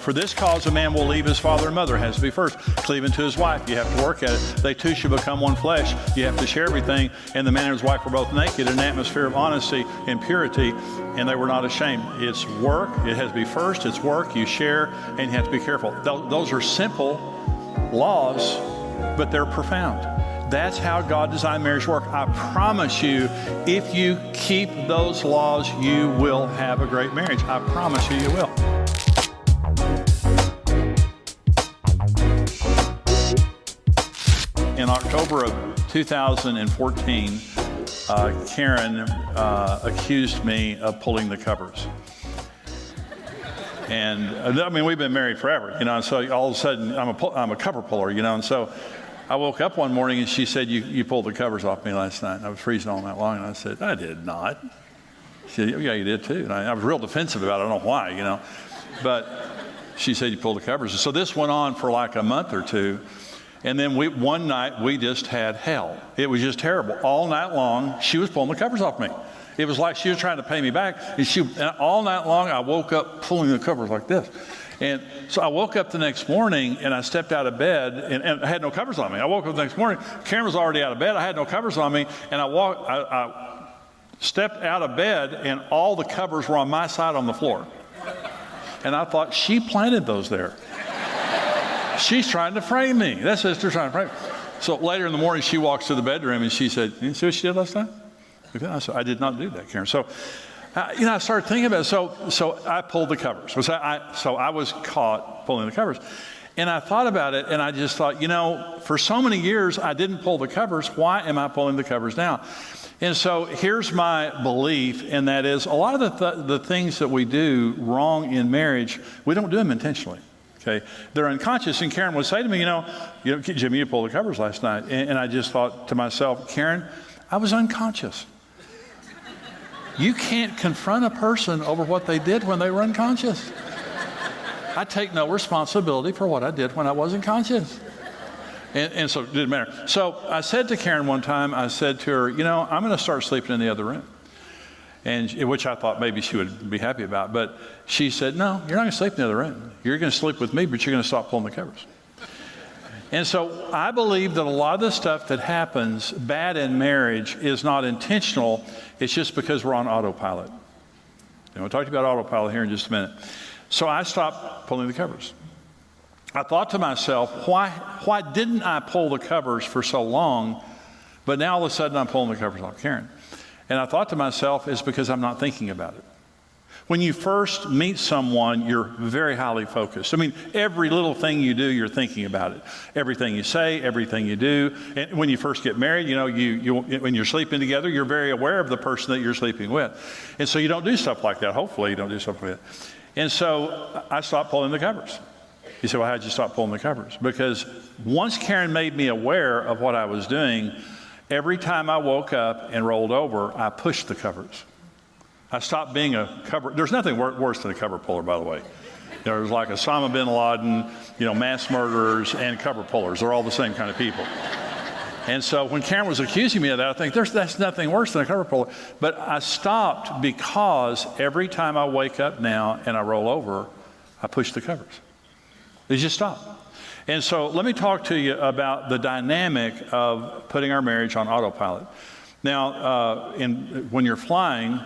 for this cause, a man will leave his father and mother, has to be first, cleave unto his wife. You have to work at it. They two should become one flesh. You have to share everything. And the man and his wife were both naked in an atmosphere of honesty and purity, and they were not ashamed. It's work. It has to be first. It's work. You share, and you have to be careful. Those are simple laws, but they're profound. That's how God designed marriage to work. I promise you, if you keep those laws, you will have a great marriage. I promise you, you will. In October of 2014, Karen accused me of pulling the covers. And I mean, we've been married forever, you know, and so all of a sudden I'm a cover puller, you know, and so I woke up one morning and she said, you pulled the covers off me last night. And I was freezing all night long, and I said, I did not. She said, yeah, you did too. And I was real defensive about it. I don't know why, you know, but she said, you pulled the covers. And so this went on for like a month or two. And then one night we just had hell. It was just terrible. All night long, she was pulling the covers off me. It was like she was trying to pay me back. And all night long, I woke up pulling the covers like this. And so I woke up the next morning and I stepped out of bed and I had no covers on me. I woke up the next morning, Karen was already out of bed. I had no covers on me. And I stepped out of bed and all the covers were on my side on the floor. And I thought, she planted those there. She's trying to frame me. That sister's trying to frame me. So later in the morning, she walks to the bedroom and she said, you see what she did last night? I said, I did not do that, Karen. So, I started thinking about it. So I pulled the covers. So I was caught pulling the covers. And I thought about it, and I just thought, for so many years, I didn't pull the covers. Why am I pulling the covers now? And so here's my belief, and that is a lot of the things that we do wrong in marriage, we don't do them intentionally. Okay, they're unconscious. And Karen would say to me, Jimmy, you pulled the covers last night. And I just thought to myself, Karen, I was unconscious. You can't confront a person over what they did when they were unconscious. I take no responsibility for what I did when I wasn't conscious. And so it didn't matter. So I said to Karen one time, I said to her, I'm going to start sleeping in the other room. And which I thought maybe she would be happy about. But she said, no, you're not going to sleep in the other room. You're going to sleep with me, but you're going to stop pulling the covers. And so I believe that a lot of the stuff that happens bad in marriage is not intentional. It's just because we're on autopilot. And we'll talk to you about autopilot here in just a minute. So I stopped pulling the covers. I thought to myself, why didn't I pull the covers for so long, but now all of a sudden I'm pulling the covers off Karen? And I thought to myself, it's because I'm not thinking about it. When you first meet someone, you're very highly focused. I mean, every little thing you do, you're thinking about it. Everything you say, everything you do. And when you first get married, when you're sleeping together, you're very aware of the person that you're sleeping with. And so you don't do stuff like that. Hopefully you don't do stuff like that. And so I stopped pulling the covers. You say, well, how'd you stop pulling the covers? Because once Karen made me aware of what I was doing, every time I woke up and rolled over, I pushed the covers. I stopped being a cover. There's nothing worse than a cover puller, by the way. There's like Osama bin Laden, mass murderers and cover pullers. They're all the same kind of people. And so when Karen was accusing me of that, I think that's nothing worse than a cover puller. But I stopped because every time I wake up now and I roll over, I push the covers. They just stop. And so let me talk to you about the dynamic of putting our marriage on autopilot. Now, when you're flying,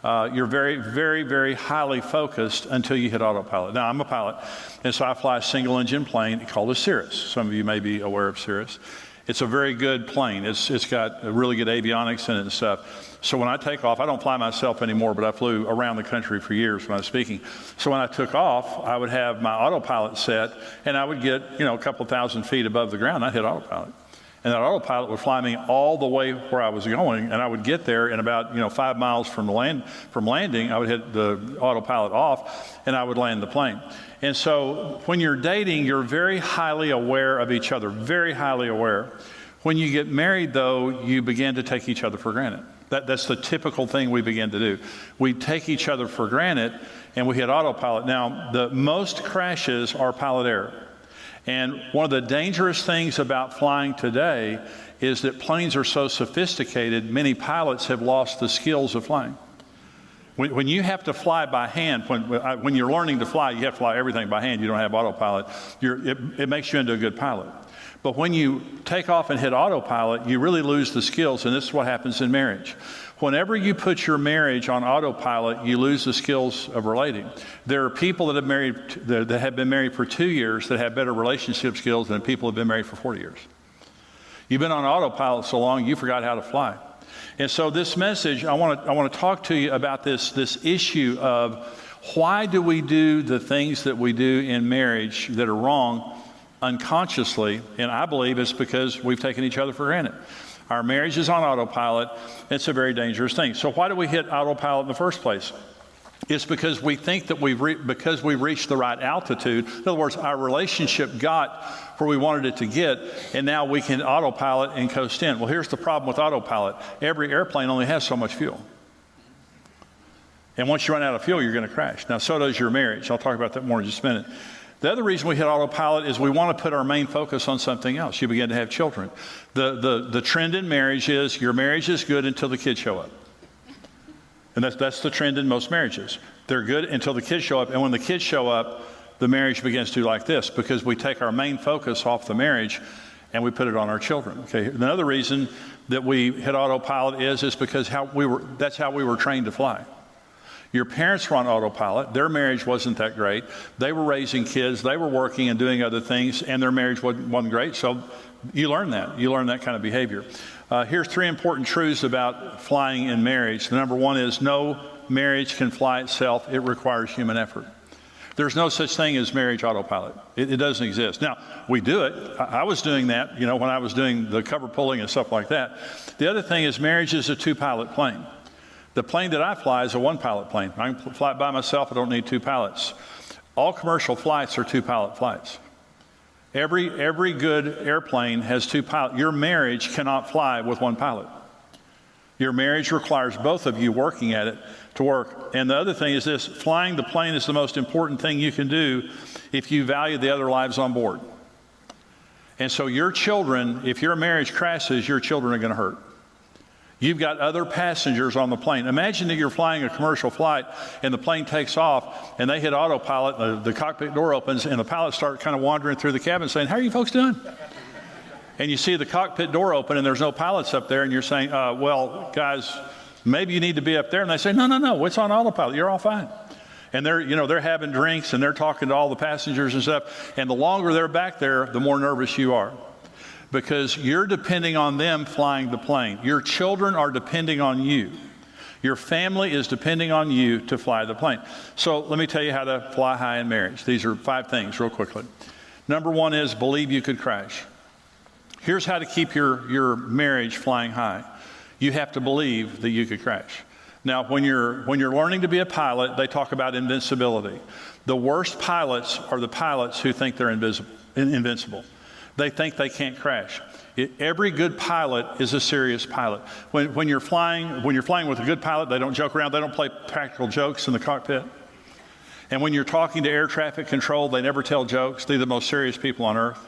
you're very, very, very highly focused until you hit autopilot. Now, I'm a pilot, and so I fly a single-engine plane called a Cirrus. Some of you may be aware of Cirrus. It's a very good plane. It's got really good avionics in it and stuff. So when I take off, I don't fly myself anymore, but I flew around the country for years when I was speaking. So when I took off, I would have my autopilot set, and I would get, a couple thousand feet above the ground. I'd hit autopilot. And that autopilot would fly me all the way where I was going, and I would get there in about 5 miles from landing. I would hit the autopilot off, and I would land the plane. And so when you're dating, you're very highly aware of each other, very highly aware. When you get married, though, you begin to take each other for granted. That's the typical thing we begin to do. We take each other for granted, and we hit autopilot. Now, the most crashes are pilot error. And one of the dangerous things about flying today is that planes are so sophisticated, many pilots have lost the skills of flying. When you have to fly by hand, when you're learning to fly, you have to fly everything by hand. You don't have autopilot. It makes you into a good pilot. But when you take off and hit autopilot, you really lose the skills, and this is what happens in marriage. Whenever you put your marriage on autopilot, you lose the skills of relating. There are people that have been married for 2 years that have better relationship skills than people who have been married for 40 years. You've been on autopilot so long, you forgot how to fly. And so this message, I want to talk to you about this issue of why do we do the things that we do in marriage that are wrong unconsciously, and I believe it's because we've taken each other for granted. Our marriage is on autopilot. It's a very dangerous thing. So why do we hit autopilot in the first place? It's because we think that because we've reached the right altitude. In other words, our relationship got where we wanted it to get, and now we can autopilot and coast in. Well, here's the problem with autopilot. Every airplane only has so much fuel. And once you run out of fuel, you're going to crash. Now, so does your marriage. I'll talk about that more in just a minute. The other reason we hit autopilot is we want to put our main focus on something else. You begin to have children. The trend in marriage is your marriage is good until the kids show up. And that's the trend in most marriages. They're good until the kids show up. And when the kids show up, the marriage begins to do like this, because we take our main focus off the marriage and we put it on our children. Okay. Another reason that we hit autopilot is because that's how we were trained to fly. Your parents were on autopilot. Their marriage wasn't that great. They were raising kids. They were working and doing other things, and their marriage wasn't great. So you learn that. You learn that kind of behavior. Here's 3 important truths about flying in marriage. The number 1 is no marriage can fly itself. It requires human effort. There's no such thing as marriage autopilot. It doesn't exist. Now, we do it. I was doing that, when I was doing the cover pulling and stuff like that. The other thing is marriage is a 2-pilot plane. The plane that I fly is a 1-pilot plane. I can fly it by myself. I don't need 2 pilots. All commercial flights are 2-pilot flights. Every good airplane has 2 pilots. Your marriage cannot fly with 1 pilot. Your marriage requires both of you working at it to work. And the other thing is this: flying the plane is the most important thing you can do if you value the other lives on board. And so your children, if your marriage crashes, your children are going to hurt. You've got other passengers on the plane. Imagine that you're flying a commercial flight and the plane takes off and they hit autopilot, the cockpit door opens, and the pilots start kind of wandering through the cabin saying, "How are you folks doing?" And you see the cockpit door open and there's no pilots up there, and you're saying, "Well, guys, maybe you need to be up there." And they say, No, it's on autopilot. You're all fine. And they're having drinks and they're talking to all the passengers and stuff. And the longer they're back there, the more nervous you are, because you're depending on them flying the plane. Your children are depending on you. Your family is depending on you to fly the plane. So let me tell you how to fly high in marriage. These are 5 things real quickly. Number 1 is believe you could crash. Here's how to keep your marriage flying high. You have to believe that you could crash. Now, when you're learning to be a pilot, they talk about invincibility. The worst pilots are the pilots who think they're invincible. They think they can't crash. Every good pilot is a serious pilot. When you're flying with a good pilot, they don't joke around. They don't play practical jokes in the cockpit. And when you're talking to air traffic control, they never tell jokes. They're the most serious people on earth,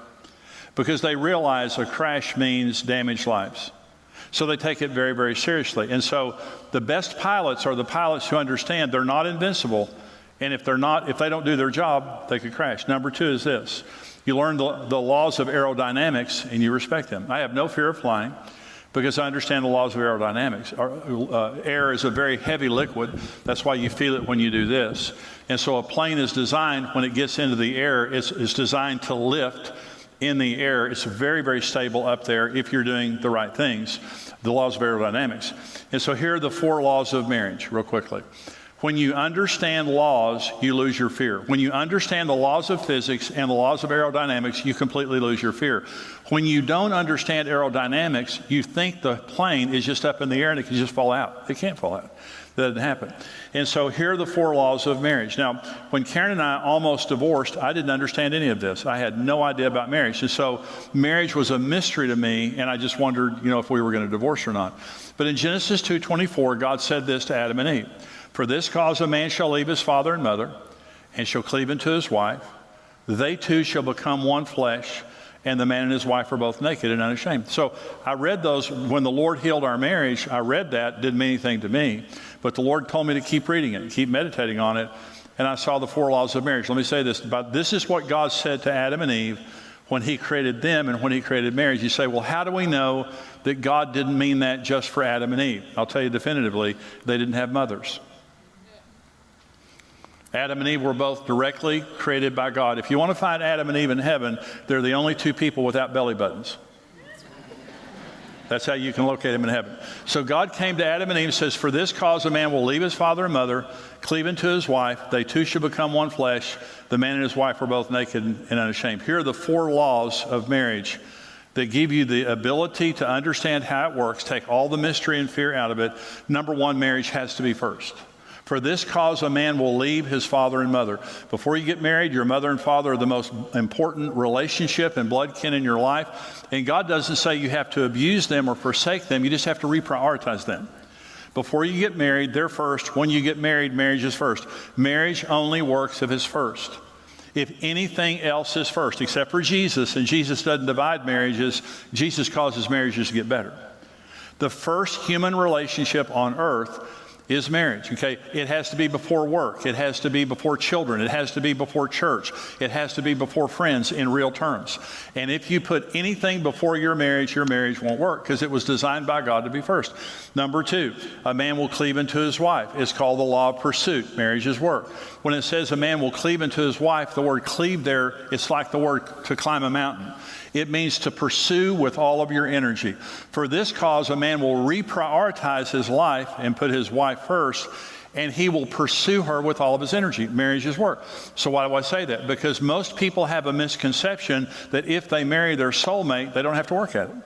because they realize a crash means damaged lives. So they take it very, very seriously. And so the best pilots are the pilots who understand they're not invincible. And if they don't do their job, they could crash. Number 2 is this: you learn the laws of aerodynamics and you respect them. I have no fear of flying because I understand the laws of aerodynamics. Air is a very heavy liquid. That's why you feel it when you do this. And so a plane is designed, when it gets into the air, it's designed to lift in the air. It's very, very stable up there if you're doing the right things, the laws of aerodynamics. And so here are the 4 laws of marriage real quickly. When you understand laws, you lose your fear. When you understand the laws of physics and the laws of aerodynamics, you completely lose your fear. When you don't understand aerodynamics, you think the plane is just up in the air and it can just fall out. It can't fall out. That doesn't happen. And so here are the 4 laws of marriage. Now, when Karen and I almost divorced, I didn't understand any of this. I had no idea about marriage. And so marriage was a mystery to me, and I just wondered, if we were going to divorce or not. But in Genesis 2:24, God said this to Adam and Eve: "For this cause a man shall leave his father and mother, and shall cleave unto his wife. They two shall become one flesh. and the man and his wife are both naked and unashamed. So I read those when the Lord healed our marriage. I read that, didn't mean anything to me, but the Lord told me to keep reading it, keep meditating on it, and I saw the 4 laws of marriage. Let me say this, this is what God said to Adam and Eve when he created them and when he created marriage. You say, well, how do we know that God didn't mean that just for Adam and Eve? I'll tell you definitively, they didn't have mothers. Adam and Eve were both directly created by God. If you want to find Adam and Eve in heaven, they're the only 2 people without belly buttons. That's how you can locate them in heaven. So God came to Adam and Eve and says, for this cause a man will leave his father and mother, cleave unto his wife. They two shall become one flesh. The man and his wife were both naked and unashamed. Here are the 4 laws of marriage that give you the ability to understand how it works, take all the mystery and fear out of it. Number 1, marriage has to be first. For this cause a man will leave his father and mother. Before you get married, your mother and father are the most important relationship and blood kin in your life. And God doesn't say you have to abuse them or forsake them. You just have to reprioritize them. Before you get married, they're first. When you get married, marriage is first. Marriage only works if it's first. If anything else is first, except for Jesus, and Jesus doesn't divide marriages, Jesus causes marriages to get better. The first human relationship on earth is marriage, okay? It has to be before work. It has to be before children. It has to be before church. It has to be before friends in real terms. And if you put anything before your marriage won't work because it was designed by God to be first. Number 2, a man will cleave unto his wife. It's called the law of pursuit. Marriage is work. When it says a man will cleave unto his wife, the word cleave there, it's like the word to climb a mountain. It means to pursue with all of your energy. For this cause, a man will reprioritize his life and put his wife first, and he will pursue her with all of his energy. Marriage is work. So why do I say that? Because most people have a misconception that if they marry their soulmate, they don't have to work at it.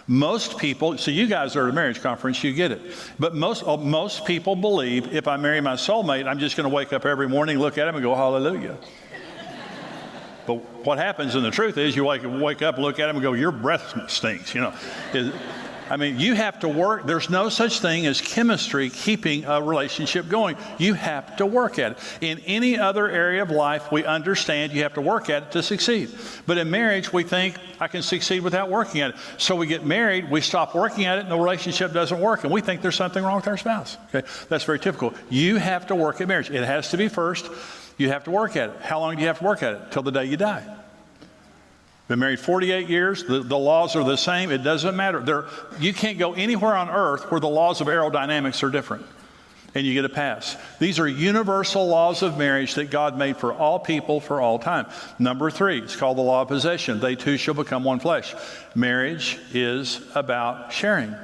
Most people, so you guys are at a marriage conference, you get it. But most people believe if I marry my soulmate, I'm just going to wake up every morning, look at him and go, hallelujah. But what happens, and the truth is, you wake up, look at him, and go, your breath stinks, you know. You have to work. There's no such thing as chemistry keeping a relationship going. You have to work at it. In any other area of life, we understand you have to work at it to succeed. But in marriage, we think, I can succeed without working at it. So we get married, we stop working at it, and the relationship doesn't work, and we think there's something wrong with our spouse. Okay, that's very typical. You have to work at marriage. It has to be first. You have to work at it. How long do you have to work at it? Till the day you die. Been married 48 years. The laws are the same. It doesn't matter. You can't go anywhere on earth where the laws of aerodynamics are different and you get a pass. These are universal laws of marriage that God made for all people for all time. Number 3, it's called the law of possession. They two shall become one flesh. Marriage is about sharing.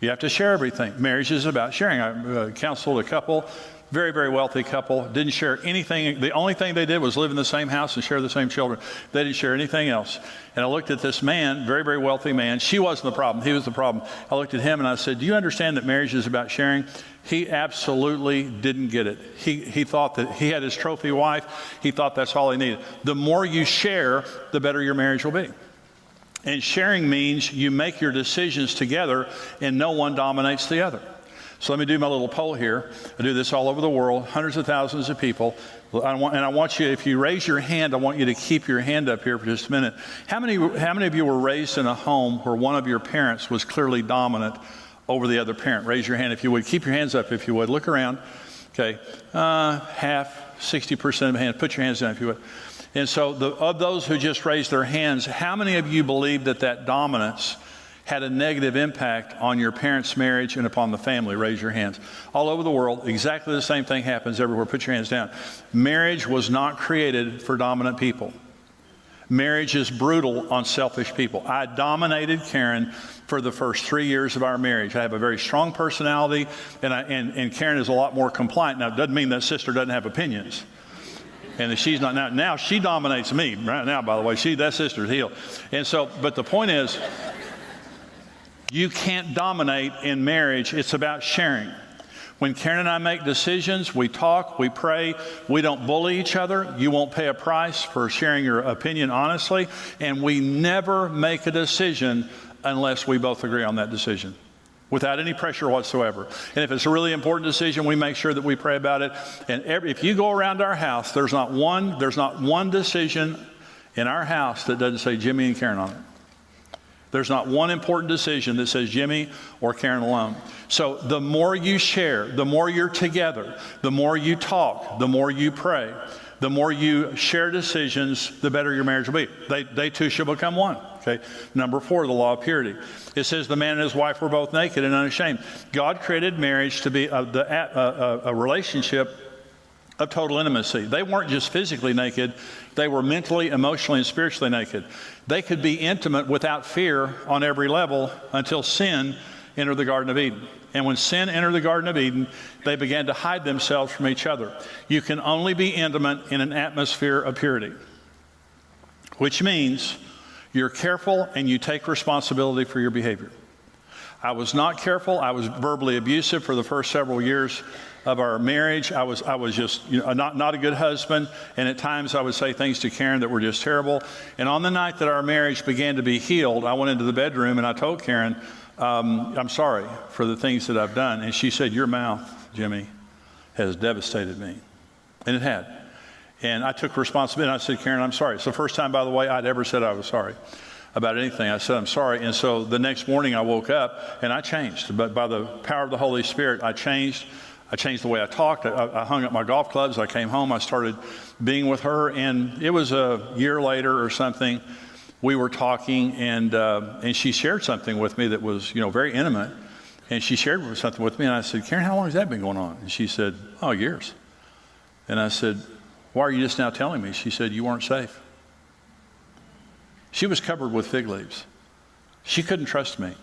You have to share everything. Marriage is about sharing. I counseled a couple, very, very wealthy couple, didn't share anything. The only thing they did was live in the same house and share the same children. They didn't share anything else. And I looked at this man, very, very wealthy man. She wasn't the problem. He was the problem. I looked at him and I said, do you understand that marriage is about sharing? He absolutely didn't get it. He thought that he had his trophy wife. He thought that's all he needed. The more you share, the better your marriage will be. And sharing means you make your decisions together and no one dominates the other. So let me do my little poll here. I do this all over the world, hundreds of thousands of people. I want you, if you raise your hand, I want you to keep your hand up here for just a minute. How many of you were raised in a home where one of your parents was clearly dominant over the other parent? Raise your hand if you would. Keep your hands up if you would. Look around. Okay. Half, 60% of the hands. Put your hands down if you would. And so of those who just raised their hands, how many of you believe that dominance had a negative impact on your parents' marriage and upon the family? Raise your hands. All over the world, exactly the same thing happens everywhere. Put your hands down. Marriage was not created for dominant people. Marriage is brutal on selfish people. I dominated Karen for the first 3 years of our marriage. I have a very strong personality, and Karen is a lot more compliant. Now, it doesn't mean that sister doesn't have opinions. And she's not now she dominates me right now, by the way. That sister's healed. And so, but the point is, you can't dominate in marriage. It's about sharing. When Karen and I make decisions, we talk, we pray, we don't bully each other. You won't pay a price for sharing your opinion honestly. And we never make a decision unless we both agree on that decision, without any pressure whatsoever. And if it's a really important decision, we make sure that we pray about it. And if you go around our house, there's not one decision in our house that doesn't say Jimmy and Karen on it. There's not one important decision that says Jimmy or Karen alone. So the more you share, the more you're together, the more you talk, the more you pray, the more you share decisions, the better your marriage will be. They two shall become one. Okay. Number 4, the law of purity. It says the man and his wife were both naked and unashamed. God created marriage to be a relationship of total intimacy. They weren't just physically naked. They were mentally, emotionally, and spiritually naked. They could be intimate without fear on every level until sin entered the Garden of Eden. And when sin entered the Garden of Eden, they began to hide themselves from each other. You can only be intimate in an atmosphere of purity, which means you're careful and you take responsibility for your behavior. I was not careful. I was verbally abusive for the first several years of our marriage. I was just not a good husband, and at times I would say things to Karen that were just terrible. And on the night that our marriage began to be healed, I went into the bedroom and I told Karen, I'm sorry for the things that I've done. And she said, your mouth, Jimmy, has devastated me. And it had. And I took responsibility. I said, Karen, I'm sorry. It's the first time, by the way, I'd ever said I was sorry about anything. I said, I'm sorry. And so the next morning I woke up and I changed. But by the power of the Holy Spirit, I changed. I changed the way I talked. I hung up my golf clubs. I came home. I started being with her. And it was a year later or something. We were talking, and she shared something with me that was, very intimate. And she shared something with me, and I said, Karen, how long has that been going on? And she said, oh, years. And I said, why are you just now telling me? She said, you weren't safe. She was covered with fig leaves. She couldn't trust me.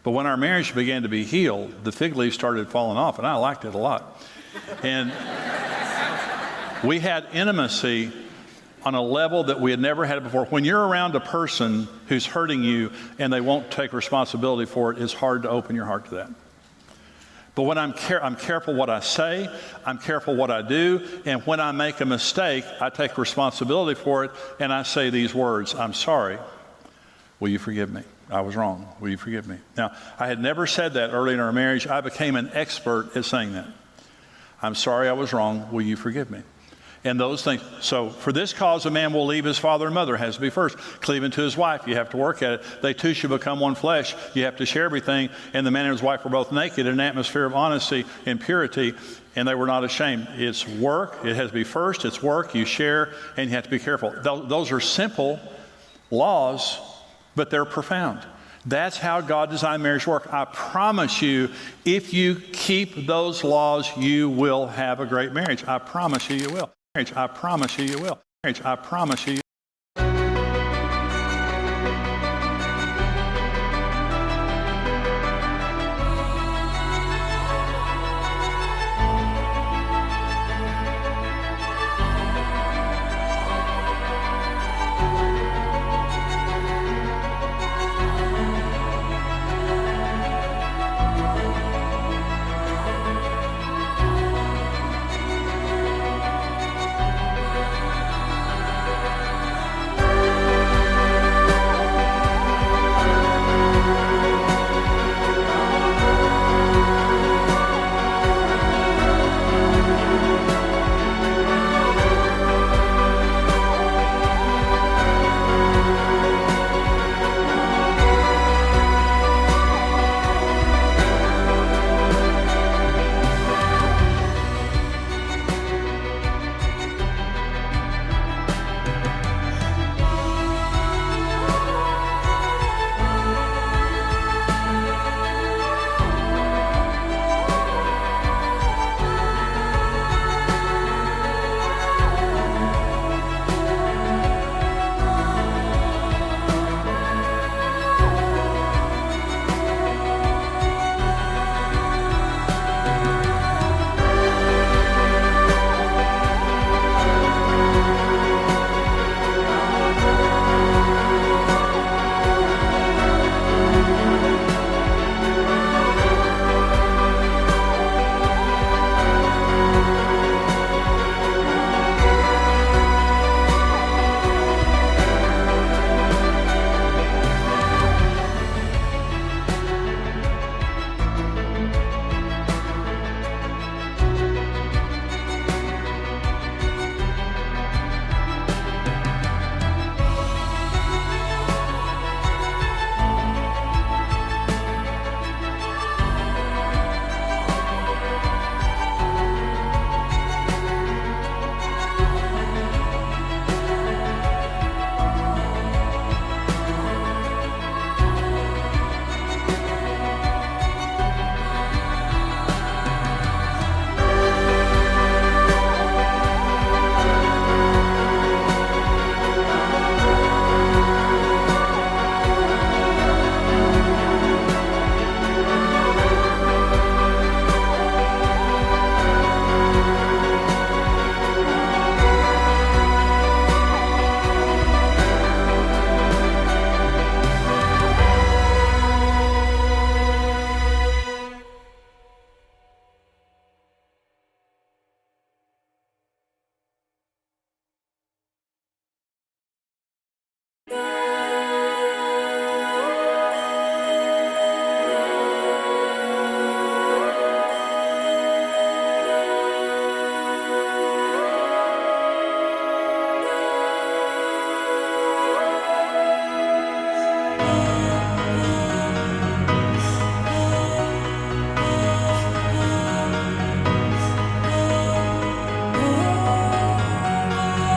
But when our marriage began to be healed, the fig leaves started falling off, and I liked it a lot. And we had intimacy on a level that we had never had before. When you're around a person who's hurting you and they won't take responsibility for it, it's hard to open your heart to that. But when I'm careful what I say, I'm careful what I do, and when I make a mistake, I take responsibility for it, and I say these words, I'm sorry, will you forgive me? I was wrong, will you forgive me? Now, I had never said that early in our marriage. I became an expert at saying that. I'm sorry I was wrong, will you forgive me? And those things. So for this cause, a man will leave his father and mother, has to be first. Cleaving to his wife, you have to work at it. They two should become one flesh. You have to share everything. And the man and his wife were both naked in an atmosphere of honesty and purity, and they were not ashamed. It's work. It has to be first. It's work. You share, and you have to be careful. Those are simple laws, but they're profound. That's how God designed marriage to work. I promise you, if you keep those laws, you will have a great marriage. I promise you, you will. I promise you, you will. I promise you.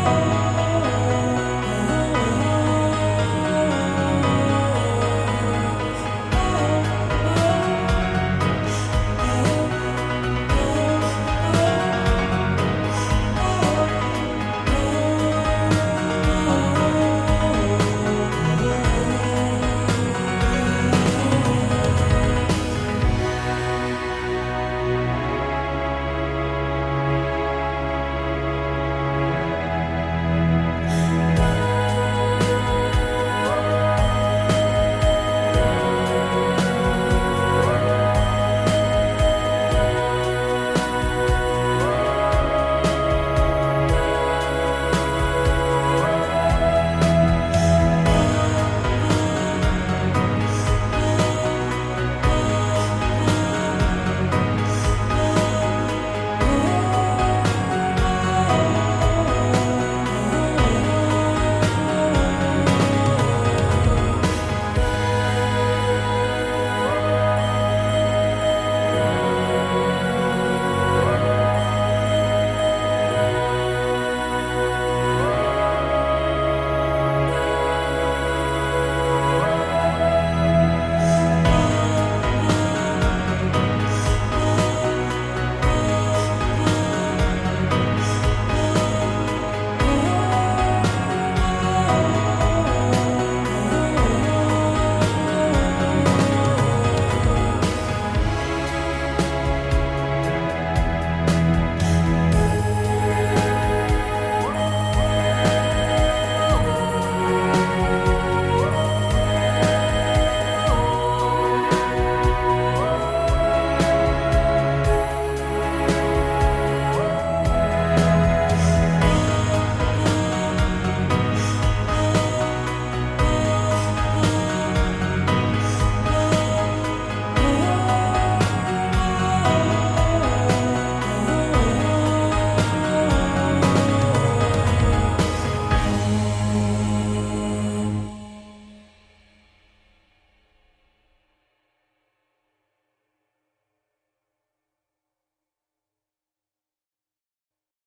Bye.